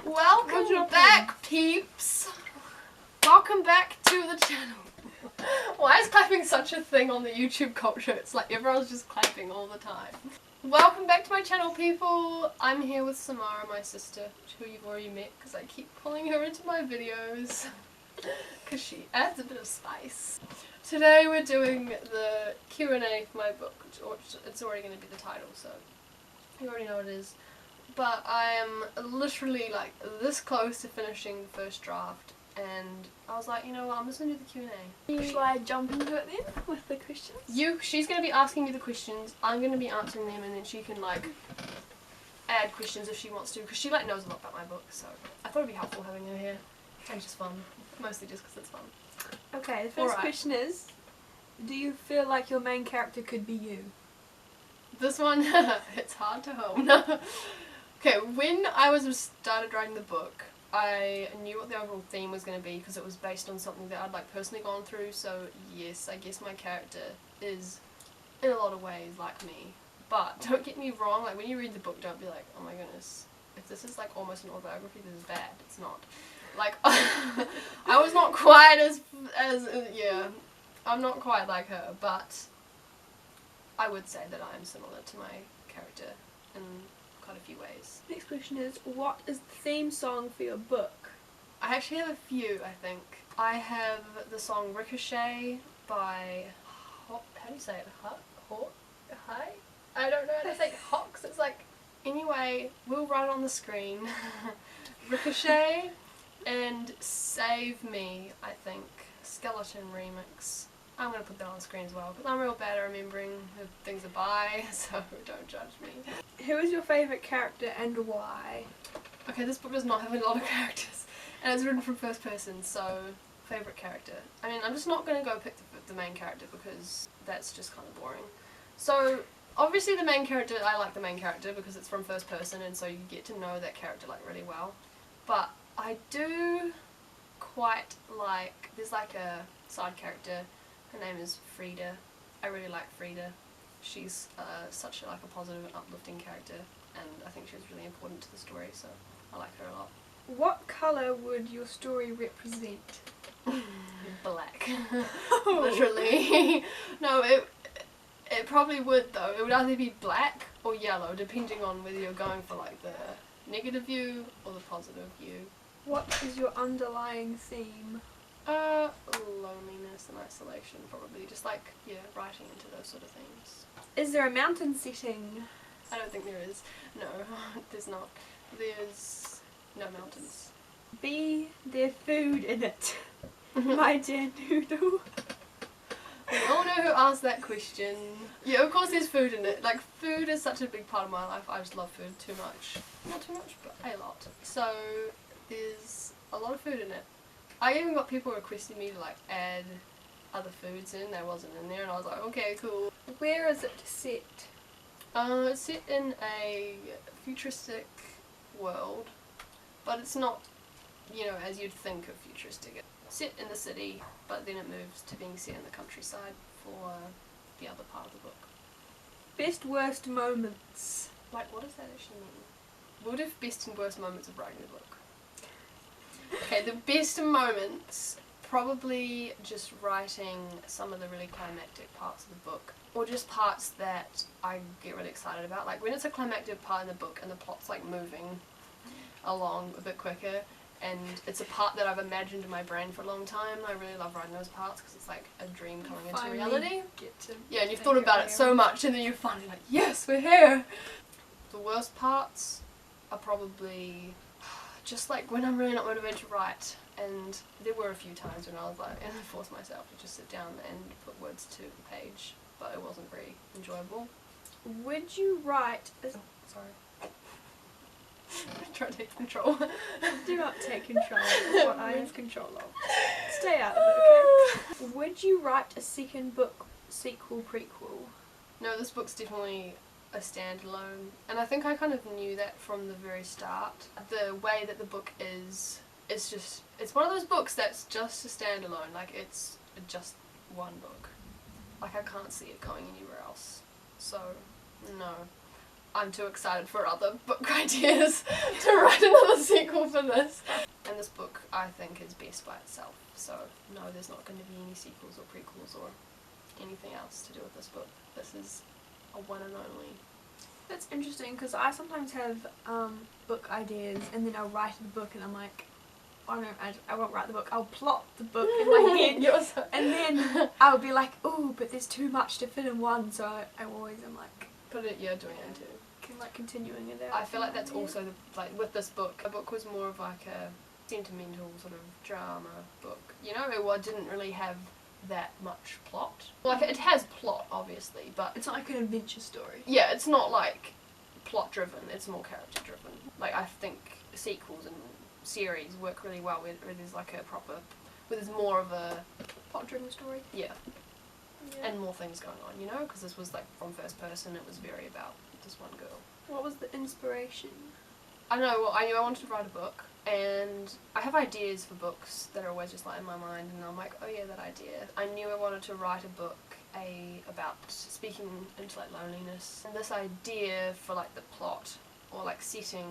Welcome back, peeps! Welcome back to the channel. Why is clapping such a thing on the YouTube culture? It's like everyone's just clapping all the time. Welcome back to my channel, people. I'm here with Samara, my sister, who you've already met because I keep pulling her into my videos because she adds a bit of spice. Today we're doing the Q&A for my book, which it's already going to be the title, so you already know what it is. But I am literally like this close to finishing the first draft, and I was like, you know what, I'm just going to do the Q&A. Shall I jump into it then with the questions? She's going to be asking me the questions, I'm going to be answering them, and then she can like add questions if she wants to, because she like knows a lot about my book, so I thought it'd be helpful having her here. And just fun, mostly just because it's fun. Okay, the first question is, do you feel like your main character could be you? This one, it's hard to home. Okay, when I started writing the book, I knew what the overall theme was going to be because it was based on something that I'd like personally gone through, so yes, I guess my character is in a lot of ways like me. But don't get me wrong, like when you read the book, don't be like, oh my goodness, if this is like almost an autobiography, this is bad. It's not. Like, I was not quite as yeah, I'm not quite like her, but I would say that I am similar to my character in quite a few ways. Next question is, what is the theme song for your book? I actually have a few, I think. I have the song Ricochet by, how do you say it? Haux? I don't know how to say Haux. It's like, anyway, we'll write it on the screen. Ricochet and Save Me, I think. Skeleton remix. I'm going to put that on the screen as well, because I'm real bad at remembering who things are by, so don't judge me. Who is your favourite character and why? Okay, this book does not have a lot of characters, and it's written from first person, so favourite character. I mean, I'm just not going to go pick the main character because that's just kind of boring. So, obviously the main character, I like the main character because it's from first person, and so you get to know that character like really well. But I do quite like, there's like a side character. Her name is Frida. I really like Frida. She's such like a positive and uplifting character, and I think she's really important to the story, so I like her a lot. What colour would your story represent? Black. Literally. No, it probably would though. It would either be black or yellow, depending on whether you're going for like the negative view or the positive view. What is your underlying theme? Loneliness and isolation, probably. Just like, yeah, writing into those sort of things. Is there a mountain setting? I don't think there is. No, there's not. There's no mountains. Be there food in it? My dear noodle. We all know who asked that question. Yeah, of course there's food in it. Like, food is such a big part of my life. I just love food too much. Not too much, but a lot. So, there's a lot of food in it. I even got people requesting me to like add other foods in that wasn't in there, and I was like, okay, cool. Where is it set? It's set in a futuristic world, but it's not, you know, as you'd think of futuristic. It's set in the city, but then it moves to being set in the countryside for the other part of the book. Best worst moments. Like, what does that actually mean? What if best and worst moments of writing the book? Okay, the best moments, probably just writing some of the really climactic parts of the book, or just parts that I get really excited about. Like when it's a climactic part in the book and the plot's like moving along a bit quicker, and it's a part that I've imagined in my brain for a long time. I really love writing those parts because it's like a dream coming into reality. Yeah, and you've thought about it so much, and then you're finally like, yes, we're here! The worst parts are probably just like when I'm really not motivated to write, and there were a few times when I was like, and I forced myself to just sit down and put words to the page, but it wasn't very enjoyable. Would you write a... Sorry. Try to take control. Do not take control of what I have control of. Stay out of it, okay? Would you write a second book, sequel, prequel? No, this book's definitely a standalone, and I think I kind of knew that from the very start. The way that the book is, it's one of those books that's just a standalone, like it's just one book. Like I can't see it going anywhere else. So, no. I'm too excited for other book ideas to write another sequel sequel for this. And this book, I think, is best by itself. So, no, there's not going to be any sequels or prequels or anything else to do with this book. This is a one and only. That's interesting because I sometimes have book ideas and then I'll write the book and I'm like, oh no, I won't write the book. I'll plot the book in my head and then I'll be like, oh, but there's too much to fit in one. So I always am like, doing it too. Like continuing it out. I feel like that's also like with this book. The book was more of like a sentimental sort of drama book. You know, it didn't really have that much plot. Like it has plot obviously, but it's not like an adventure story. Yeah, it's not like plot driven. It's more character driven. Like I think sequels and series work really well where there's like a proper, where there's more of a plot driven story. Yeah. And more things going on, you know, because this was like from first person. It was very about this one girl. What was the inspiration? I know. Well, I knew I wanted to write a book, and I have ideas for books that are always just like in my mind, and I'm like, oh yeah, that idea. I knew I wanted to write a book about speaking into like loneliness, and this idea for like the plot or like setting,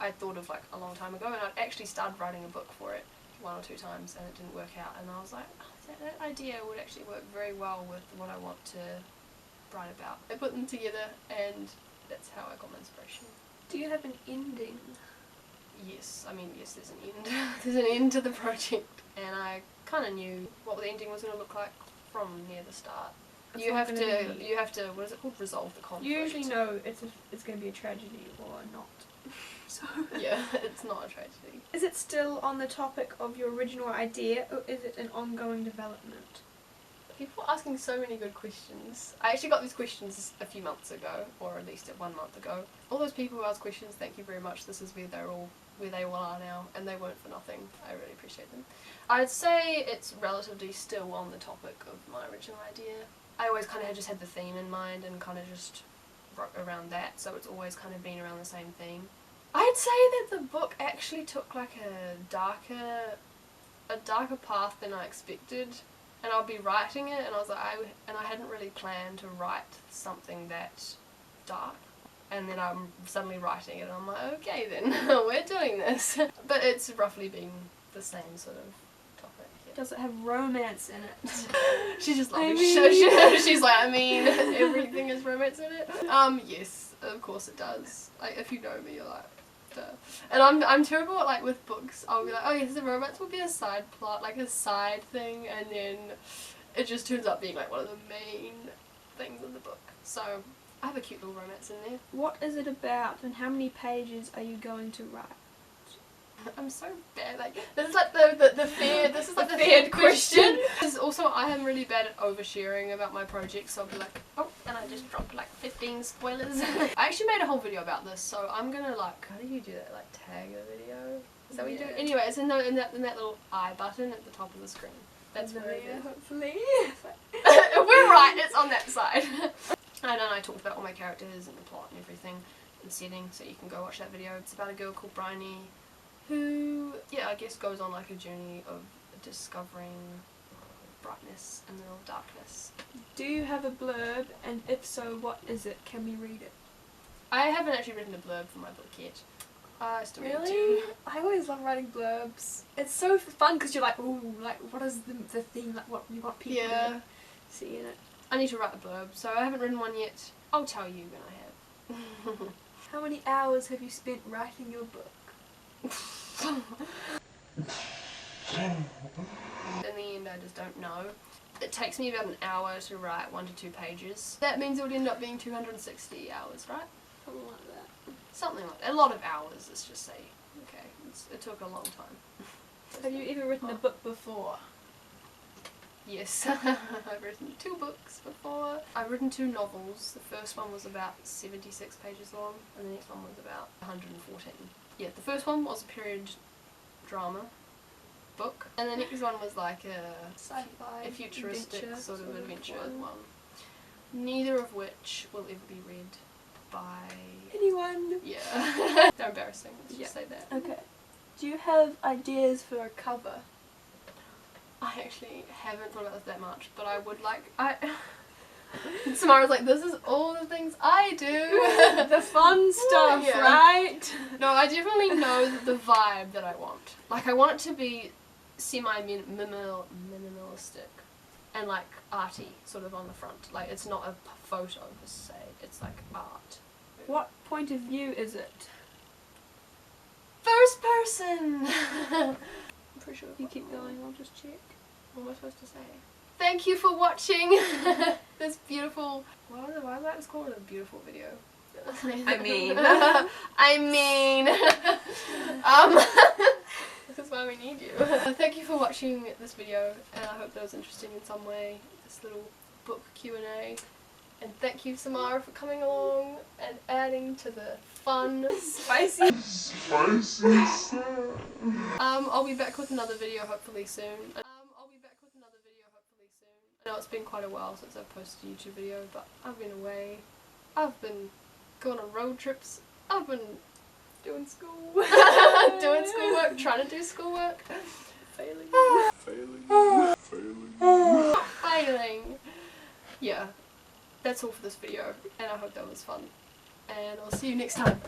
I thought of like a long time ago, and I'd actually started writing a book for it 1 or 2 times, and it didn't work out, and I was like, oh, that idea would actually work very well with what I want to write about. I put them together, and that's how I got my inspiration. Do you have an ending? Yes, I mean, yes, there's an end. There's an end to the project, and I kind of knew what the ending was going to look like from near the start. You have to, what is it called, resolve the conflict. You usually know it's going to be a tragedy or not. So yeah, it's not a tragedy. Is it still on the topic of your original idea, or is it an ongoing development? People are asking so many good questions. I actually got these questions a few months ago, or at least 1 month ago. All those people who asked questions, thank you very much. This is where they all are now, and they weren't for nothing. I really appreciate them. I'd say it's relatively still on the topic of my original idea. I always kind of just had the theme in mind and kind of just wrote around that, so it's always kind of been around the same theme. I'd say that the book actually took like a darker path than I expected. And I'll be writing it, and I was like, I hadn't really planned to write something that dark, and then I'm suddenly writing it, and I'm like, okay then, we're doing this. But it's roughly been the same sort of topic. Yeah. Does it have romance in it? She's just like, she's like, I mean, everything has romance in it. Yes, of course it does. Like, if you know me, you're like, duh. And I'm terrible at, like, with books, I'll be like, oh yes, the romance will be a side plot, like a side thing, and then it just turns out being like one of the main things in the book. So I have a cute little romance in there. What is it about, and how many pages are you going to write? I'm so bad. Like, this is like the feared. This is like the feared question. Also, I am really bad at oversharing about my project, so I'll be like, oh, and I just dropped like 15 spoilers. I actually made a whole video about this, so I'm gonna like, how do you do that? Like tag a video? Is that what you do? Anyway, it's in that little I button at the top of the screen. That's where it is. Hopefully. We're right. It's on that side. And then I talked about all my characters and the plot and everything and setting, so you can go watch that video. It's about a girl called Bryony, who, yeah, I guess goes on like a journey of discovering brightness in the middle of darkness. Do you have a blurb, and if so, what is it? Can we read it? I haven't actually written a blurb for my book yet. I still need Really? to. I always love writing blurbs. It's so fun because you're like, ooh, like what is the theme, like what you want people to see in it. I need to write a blurb, so I haven't written one yet. I'll tell you when I have. How many hours have you spent writing your book? In the end, I just don't know. It takes me about an hour to write 1 to 2 pages. That means it would end up being 260 hours, right? Something like that. Something like that. A lot of hours, let's just say. Okay, it took a long time. Have you ever written a book before? Yes, I've written 2 books before. I've written 2 novels. The first one was about 76 pages long, and the next one was about 114. Yeah, the first one was a period drama book, and the next one was like a sci-fi, a futuristic sort of adventure one. Neither of which will ever be read by anyone. Yeah. They're embarrassing, let's just say that. Okay. Do you have ideas for a cover? I actually haven't thought about this that much, but I would like, And Samara's like, this is all the things I do. The fun stuff, Yeah. right? No, I definitely know the vibe that I want. Like, I want it to be semi-minimalistic and like arty, sort of on the front. Like, it's not a photo per se, it's like art. What point of view is it? First person! I'm pretty sure. You keep going, I'll just check. What am I supposed to say? Thank you for watching this beautiful... Why is that called a beautiful video? I mean... This is why we need you. Thank you for watching this video, and I hope that was interesting in some way, this little book Q&A. And thank you, Samara, for coming along and adding to the fun. Spicy. I'll be back with another video hopefully soon. I know it's been quite a while since I've posted a YouTube video, but I've been away. I've been going on road trips. I've been doing school. Doing schoolwork, trying to do schoolwork. Failing. Failing. Yeah. That's all for this video, and I hope that was fun. And I'll see you next time.